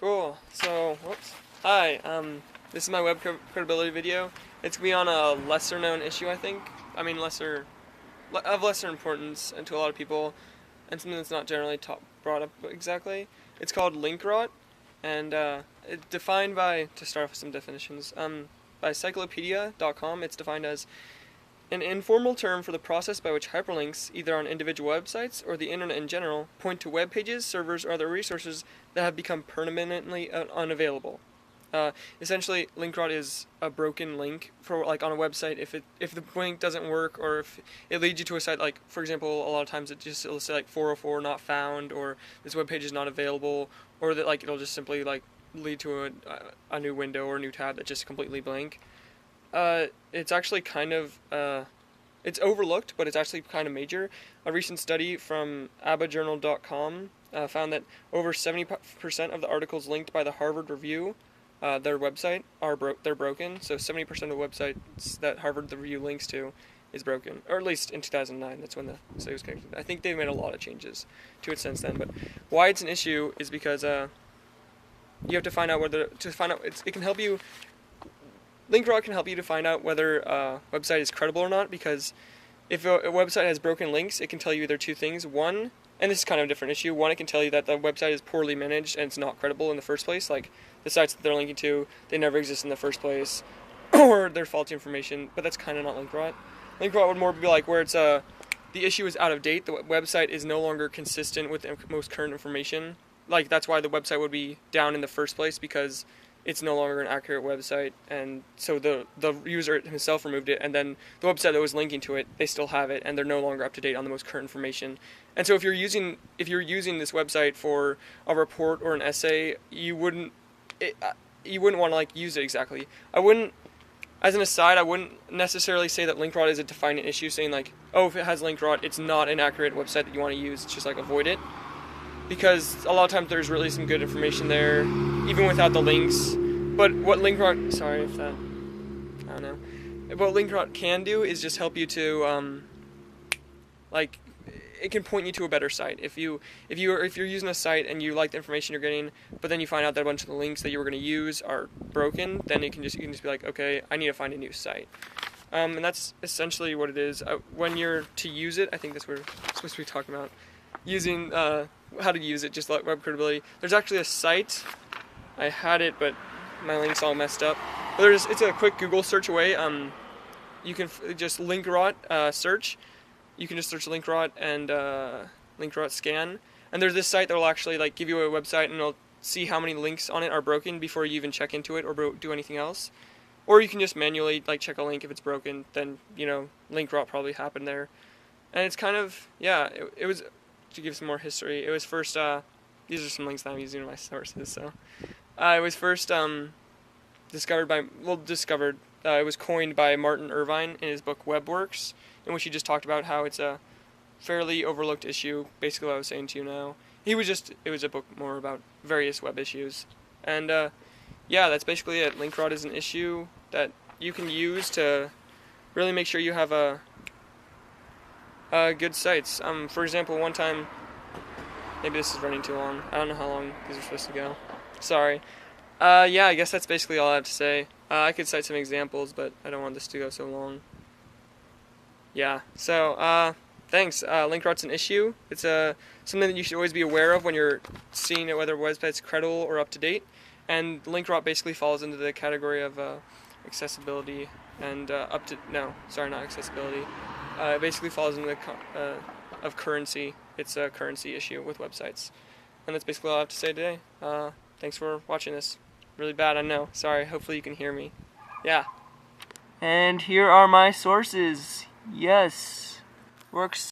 Cool. So, whoops. Hi, this is my web credibility video. It's gonna be on a lesser known issue, I think. I mean, of lesser importance to a lot of people, and something that's not generally brought up exactly. It's called Linkrot, and it's defined by, to start off with some definitions, by cyclopedia.com, it's defined as an informal term for the process by which hyperlinks, either on individual websites or the internet in general, point to web pages, servers, or other resources that have become permanently unavailable. Essentially, Linkrot is a broken link for, like, on a website. If the link doesn't work, or if it leads you to a site, like, for example, a lot of times it'll say like 404 not found, or this web page is not available, or that, like, it'll just simply like lead to a new window or a new tab that's just completely blank. It's actually kind of, it's overlooked, but it's actually kind of major. A recent study from abajournal.com found that over 70% of the articles linked by the Harvard Review, their website, they're broken. So 70% of the websites that Harvard Review links to is broken, or at least in 2009. That's when the study was conducted. I think they've made a lot of changes to it since then. But why it's an issue is because you have to find out it can help you. Linkrot can help you to find out whether a website is credible or not, because if a website has broken links, it can tell you either two things. One, and this is kind of a different issue, one, it can tell you that the website is poorly managed and it's not credible in the first place, like the sites that they're linking to, they never exist in the first place, or they're faulty information, but that's kind of not Linkrot. Linkrot would more be like where it's the issue is out of date, the website is no longer consistent with the most current information. Like, that's why the website would be down in the first place, because it's no longer an accurate website, and so the user himself removed it, and then the website that was linking to it, they still have it, and they're no longer up to date on the most current information. And so if you're using this website for a report or an essay, you wouldn't want to, like, use it exactly. As an aside, I wouldn't necessarily say that Linkrot is a defining issue, saying like, oh, if it has Linkrot, it's not an accurate website that you want to use. It's just like, avoid it. Because a lot of times there's really some good information there, even without the links. But what Linkrot, I don't know. What Linkrot can do is just help you to, like, it can point you to a better site. If you're using a site and you like the information you're getting, but then you find out that a bunch of the links that you were going to use are broken, then you can just be like, okay, I need to find a new site. And that's essentially what it is. When you're to use it, I think that's what we're supposed to be talking about. Using how to use it, just like web credibility. There's actually a site. I had it, but my link's all messed up. But it's a quick Google search away. You can just Linkrot search. You can just search Linkrot and Linkrot scan. And there's this site that will actually, like, give you a website, and it'll see how many links on it are broken before you even check into it or do anything else. Or you can just manually, like, check a link. If it's broken, then, you know, Linkrot probably happened there. And it's kind of, yeah, it was, to give some more history, it was first, these are some links that I'm using in my sources, so. It was first it was coined by Martin Irvine in his book WebWorks, in which he just talked about how it's a fairly overlooked issue, basically what I was saying to you now. It was a book more about various web issues. And, yeah, that's basically it. Linkrot is an issue that you can use to really make sure you have good sites. For example, one time, maybe this is running too long. I don't know how long these are supposed to go. Sorry. Yeah, I guess that's basically all I have to say. I could cite some examples, but I don't want this to go so long. Yeah, so, thanks. Linkrot's an issue. It's something that you should always be aware of when you're seeing whether a website's credible or up to date. And Linkrot basically falls into the category of accessibility and not accessibility. It basically falls into the of currency. It's a currency issue with websites. And that's basically all I have to say today. Thanks for watching this. Really bad, I know. Sorry, hopefully you can hear me. Yeah. And here are my sources. Yes. Works.